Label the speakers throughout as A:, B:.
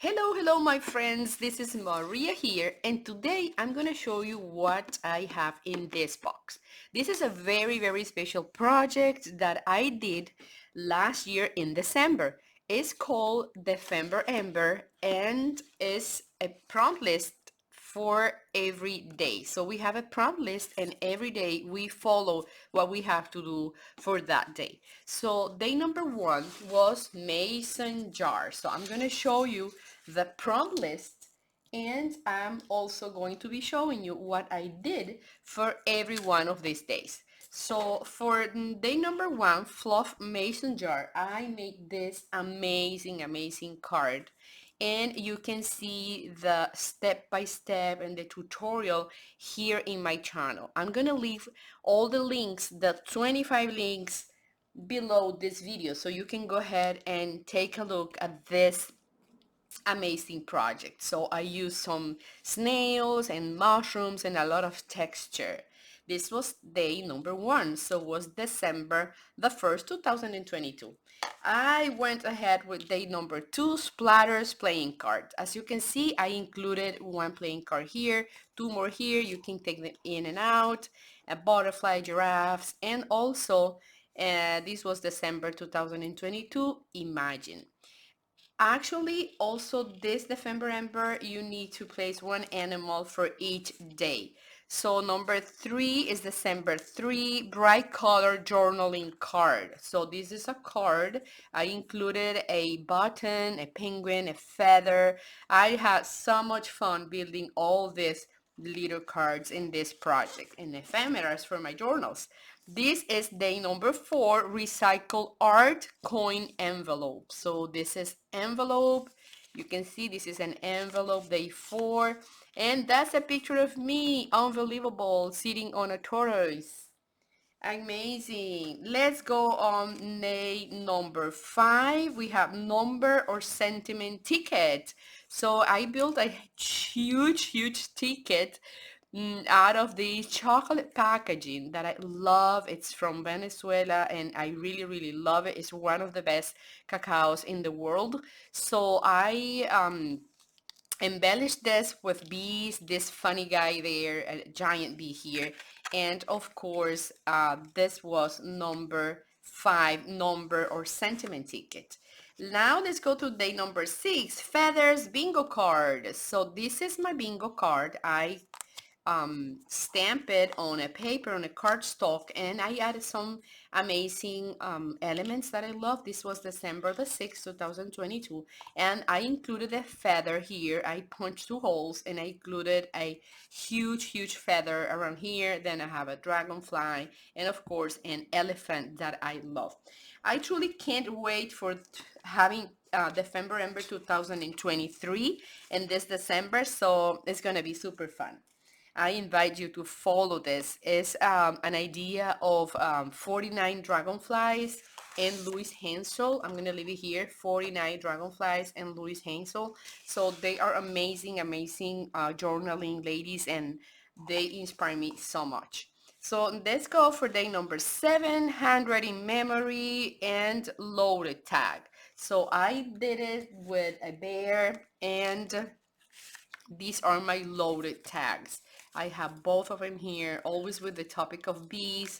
A: Hello, my friends. This is Maria here, and today I'm going to show you what I have in this box. This is a very special project that I did last year in December. It's called Dephemberember and is a prompt list for every day. So we have a prompt list, and every day we follow what we have to do for that day. So day number one was mason jar. So I'm going to show you the prompt list, and I'm also going to be showing you what I did for every one of these days. So for day number one, fluff mason jar, I made this amazing card, and you can see the step by step and the tutorial here in my channel. I'm gonna leave all the links, the 25 links below this video, so you can go ahead and take a look at this amazing project. So I used some snails and mushrooms and a lot of texture. This was day number one, so it was December the 1st, 2022. I went ahead with day number two, splatters playing card. As you can see, I included one playing card here, two more here, you can take them in and out, a butterfly, giraffes, and also this was December 2022, imagine. Actually, also this Dephemberember, you need to place one animal for each day. So number three is December 3, bright color journaling card. So this is a card. I included a button, a penguin, a feather. I had so much fun building all these little cards in this project and ephemeras for my journals. This is day number four, recycle art coin envelope. So this is envelope. You can see this is an envelope, day four. And that's a picture of me, unbelievable, sitting on a tortoise. Amazing. Let's go on day number five. We have number or sentiment ticket. So I built a huge ticket out of the chocolate packaging that I love. It's from Venezuela and I really love it. It's one of the best cacaos in the world. So I embellish this with bees, this funny guy there, a giant bee here, and of course this was number five, number or sentiment ticket. Now let's go to day number six, feathers bingo card. So this is my bingo card. I stamp it on a paper, on a cardstock, and I added some amazing elements that I love. This was December the 6th, 2022, and I included a feather here. I punched two holes and I included a huge feather around here. Then I have a dragonfly and of course an elephant that I love. I truly can't wait for having Dephemberember 2023 and this December, so it's gonna be super fun. I invite you to follow this. It's an idea of 49 dragonflies and Luise Henzl. I'm gonna leave it here, 49 dragonflies and Luise Henzl. So they are amazing journaling ladies, and they inspire me so much. So let's go for day number seven, handwriting memory and loaded tag. So I did it with a bear, and these are my loaded tags. I have both of them here, always with the topic of bees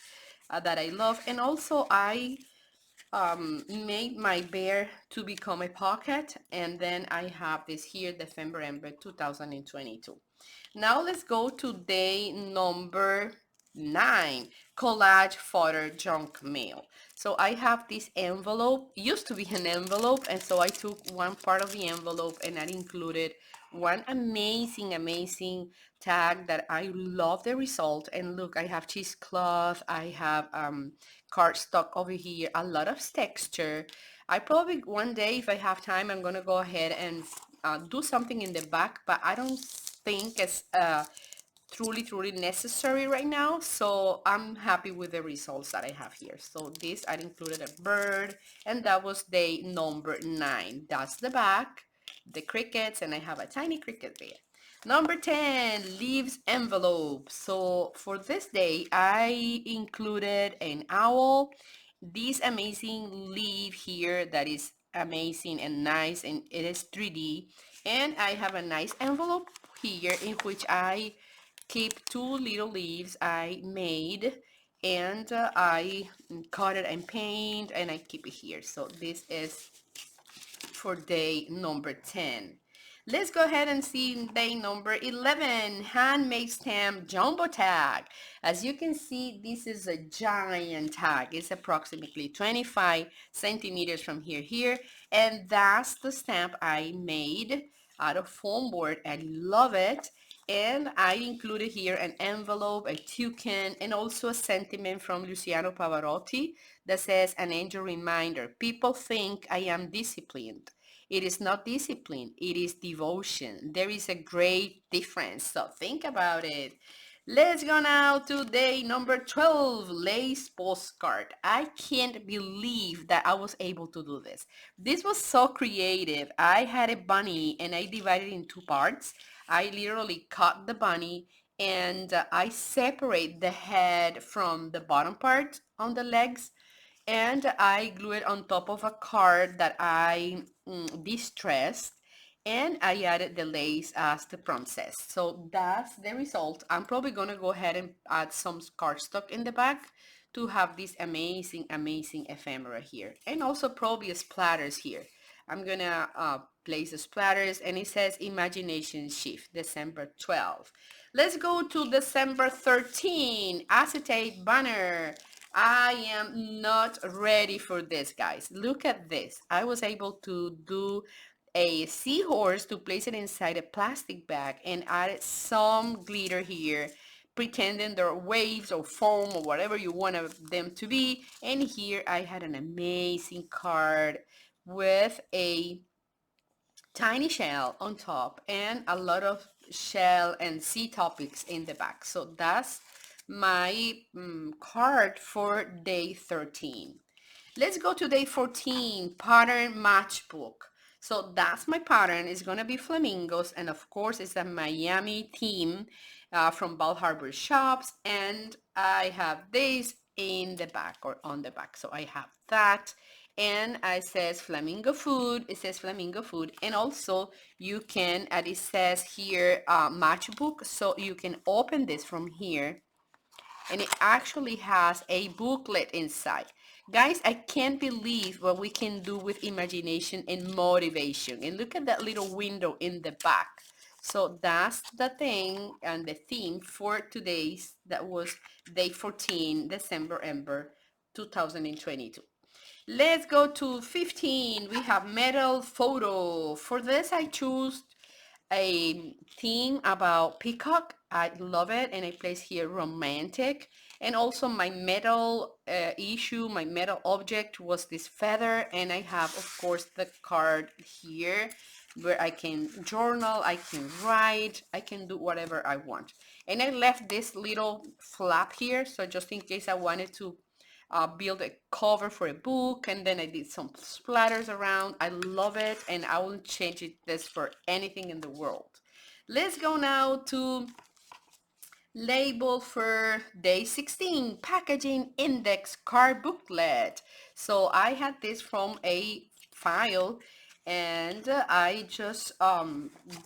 A: that I love. And also I made my bear to become a pocket. And then I have this here, Dephemberember 2022. Now let's go to day number 9, collage photo junk mail. So I have this envelope, used to be an envelope, and so I took one part of the envelope and I included one amazing tag that I love the result. And look, I have cheesecloth, I have cardstock over here, a lot of texture. I probably one day, if I have time, I'm gonna go ahead and do something in the back, but I don't think it's truly necessary right now. So I'm happy with the results that I have here. So this, I included a bird, and that was day number 9. That's the back, the crickets, and I have a tiny cricket there. Number 10, leaves envelope. So for this day, I included an owl, this amazing leaf here that is amazing and nice, and it is 3D. And I have a nice envelope here in which I keep two little leaves I made, and I cut it and paint, and I keep it here. So this is for day number 10. Let's go ahead and see day number 11, handmade stamp jumbo tag. As you can see, this is a giant tag. It's approximately 25 centimeters from here, and that's the stamp I made out of foam board. I love it. And I included here an envelope, a toucan, and also a sentiment from Luciano Pavarotti that says, an angel reminder. People think I am disciplined. It is not discipline, it is devotion. There is a great difference. So think about it. Let's go now to day number 12, lace postcard. I can't believe that I was able to do this. This was so creative. I had a bunny and I divided it in two parts. I literally cut the bunny and I separate the head from the bottom part on the legs, and I glue it on top of a card that I distressed, and I added the lace as the prompt says. So that's the result. I'm probably gonna go ahead and add some cardstock in the back to have this amazing, amazing ephemera here, and also probably splatters here. I'm gonna place the splatters, and it says imagination shift, December 12. Let's go to December 13, acetate banner. I am not ready for this, guys. Look at this. I was able to do a seahorse to place it inside a plastic bag and added some glitter here, pretending they're waves or foam or whatever you want them to be. And here I had an amazing card with a tiny shell on top and a lot of shell and sea topics in the back. So that's my card for day 13. Let's go to day 14, pattern matchbook. So that's my pattern. It's gonna be flamingos, and of course it's a Miami theme from Bal Harbour Shops, and I have this in the back or on the back. So I have that, and it says flamingo food. It says flamingo food, and also you can, and it says here matchbook, so you can open this from here, and it actually has a booklet inside. Guys, I can't believe what we can do with imagination and motivation. And look at that little window in the back. So that's the thing and the theme for today's, that was day 14, Dephemberember 2022. Let's go to 15. We have metal photo. For this, I choose a theme about peacock. I love it, and I place here romantic. And also my metal issue, my metal object was this feather, and I have of course the card here where I can journal, I can write, I can do whatever I want. And I left this little flap here, so just in case I wanted to build a cover for a book, and then I did some splatters around. I love it, and I won't change this for anything in the world. Let's go now to label for day 16, packaging index card booklet. So I had this from a file, and I just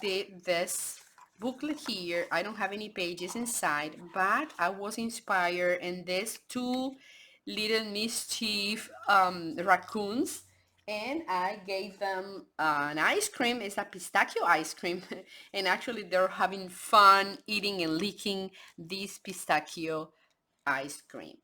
A: did this booklet here. I don't have any pages inside, but I was inspired in this two little mischief raccoons, and I gave them an ice cream. It's a pistachio ice cream, and actually they're having fun eating and licking this pistachio ice cream.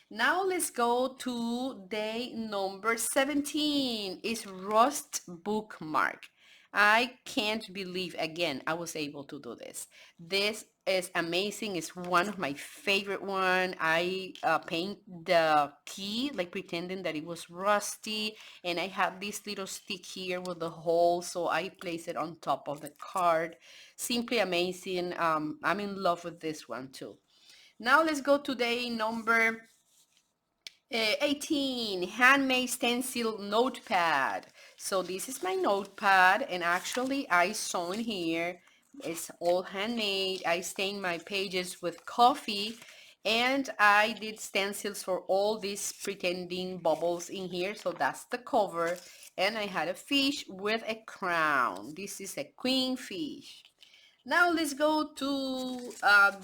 A: Now let's go to day number 17. It's Rust bookmark. I can't believe again I was able to do this. This is amazing. It's one of my favorite one. I paint the key like pretending that it was rusty, and I have this little stick here with the hole, so I place it on top of the card. Simply amazing. I'm in love with this one too. Now let's go to day number 18, handmade stencil notepad. So this is my notepad, and actually I sew in here. It's all handmade. I stain my pages with coffee, And I did stencils for all these pretending bubbles in here. So that's the cover. And I had a fish with a crown. This is a queen fish. Now let's go to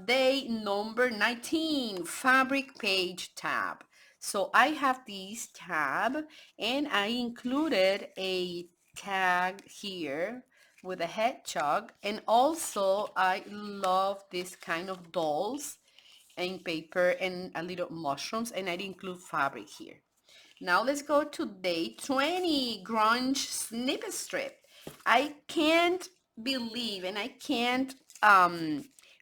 A: day number 19, fabric page tab. So I have this tab and I included a tag here with a hedgehog, and also I love this kind of dolls and paper and a little mushrooms, and I include fabric here. Now let's go to day 20, grunge snippet strip. I can't believe and I can't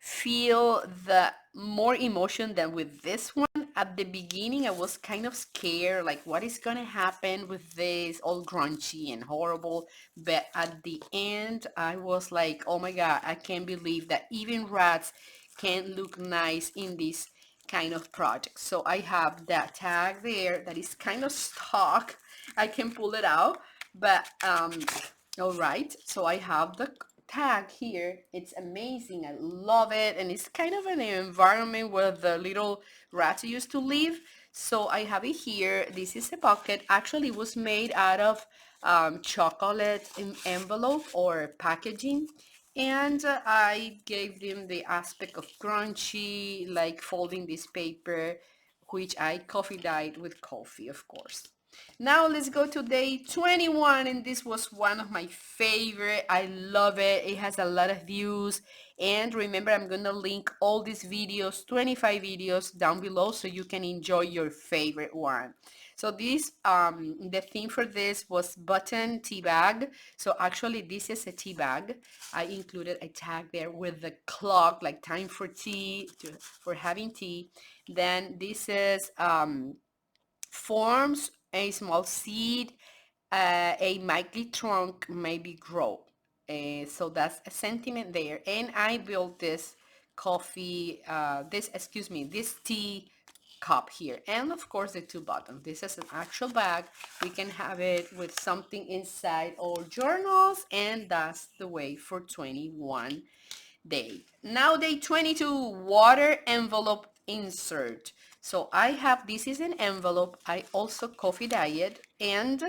A: feel the more emotion than with this one. At the beginning, I was kind of scared, like what is gonna happen with this, all grungy and horrible. But at the end, I was like, oh my God, I can't believe that even rats can look nice in this kind of project. So I have that tag there that is kind of stuck. I can pull it out, but all right. So I have the tag here. It's amazing. I love it, and it's kind of an environment where the little rats used to live. So I have it here. This is a bucket. Actually, it was made out of chocolate envelope or packaging, and I gave them the aspect of crunchy, like folding this paper, which I coffee dyed with coffee, of course. Now let's go to day 21, and this was one of my favorite. I love it. It has a lot of views. And remember, I'm gonna link all these videos, 25 videos down below, so you can enjoy your favorite one. So this, the theme for this was button tea bag. So actually this is a tea bag. I included a tag there with the clock, like time for tea, for having tea. Then this is forms a small seed, a mighty trunk maybe grow. So that's a sentiment there. And I built this coffee, this tea cup here. And of course the two buttons. This is an actual bag. We can have it with something inside or journals, and that's the way for 21 day. Now day 22, water envelope insert. So I have, this is an envelope. I also coffee dyed, and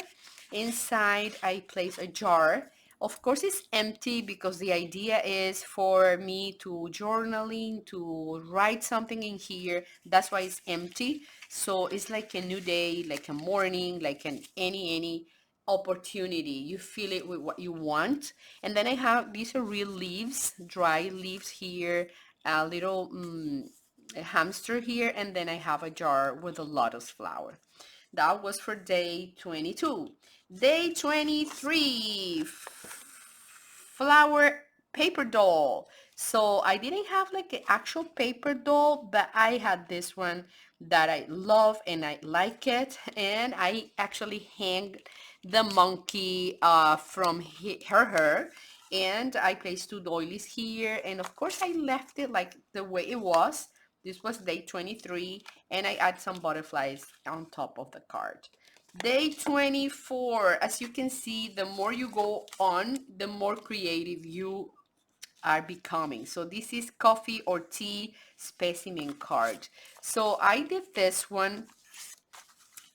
A: inside I place a jar. Of course it's empty because the idea is for me to journaling, to write something in here. That's why it's empty. So it's like a new day, like a morning, like an any opportunity. You fill it with what you want. And then I have, these are real leaves, dry leaves here, a little a hamster here, and then I have a jar with a lotus flower. That was for day 22. Day 23, flower paper doll. So I didn't have like an actual paper doll, but I had this one that I love and I like it. And I actually hang the monkey from her hair. And I placed two doilies here. And of course I left it like the way it was. This was day 23, and I add some butterflies on top of the card. Day 24, as you can see, the more you go on, the more creative you are becoming. So this is coffee or tea specimen card. So I did this one,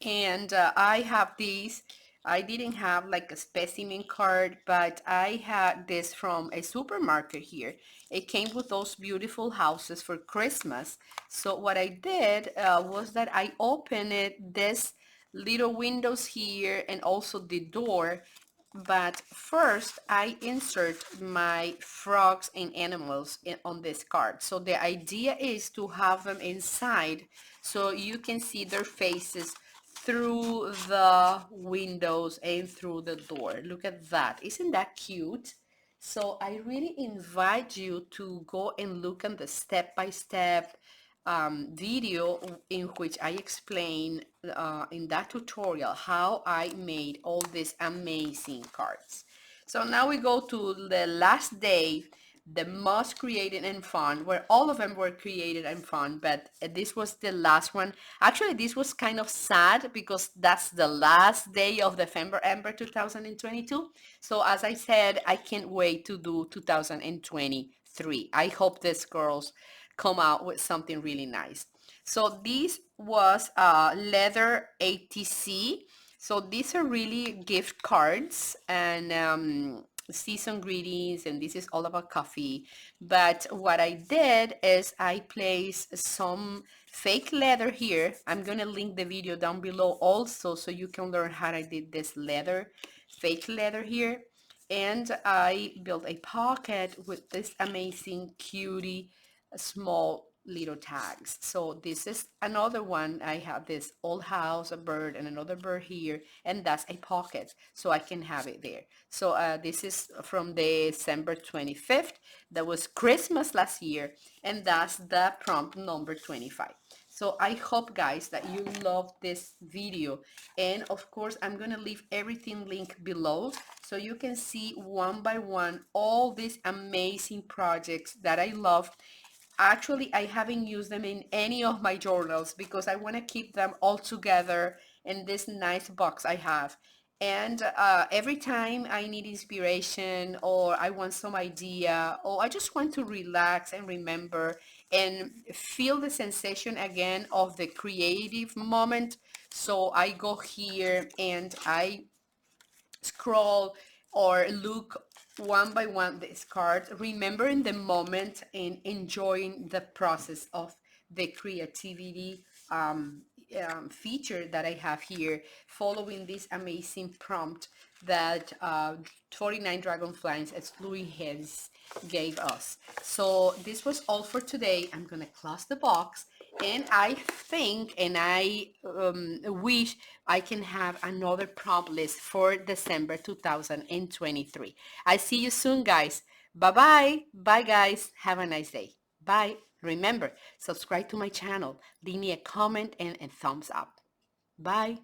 A: and I have these. I didn't have like a specimen card, but I had this from a supermarket here. It came with those beautiful houses for Christmas. So what I did was that I opened it, this little windows here and also the door. But first I insert my frogs and animals on this card. So the idea is to have them inside so you can see their faces through the windows and through the door. Look at that. Isn't that cute? So I really invite you to go and look at the step-by-step video in which I explain in that tutorial how I made all these amazing cards. So now we go to the last day, the most creative and fun, where all of them were creative and fun, but this was the last one. Actually, this was kind of sad because that's the last day of Dephemberember 2022. So as I said, I can't wait to do 2023. I hope these girls come out with something really nice. So this was leather ATC. So these are really gift cards and season greetings, and this is all about coffee. But what I did is I placed some fake leather here. I'm gonna link the video down below also so you can learn how I did this leather, fake leather here. And I built a pocket with this amazing cutie small little tags. So this is another one. I have this old house, a bird, and another bird here, and that's a pocket, so I can have it there. So this is from December 25th. That was Christmas last year, and that's the prompt number 25. So I hope, guys, that you love this video. And of course, I'm gonna leave everything linked below so you can see one by one all these amazing projects that I love. Actually, I haven't used them in any of my journals because I want to keep them all together in this nice box I have. And every time I need inspiration or I want some idea or I just want to relax and remember and feel the sensation again of the creative moment. So I go here and I scroll or look one by one these cards, remembering the moment and enjoying the process of the creativity feature that I have here, following this amazing prompt that 49 Dragonflies as Luise Henzl gave us. So this was all for today. I'm gonna close the box, and I think and I wish I can have another prompt list for December 2023. I see you soon, guys. Bye bye. Bye, guys. Have a nice day. Bye. Remember, subscribe to my channel, leave me a comment and thumbs up. Bye.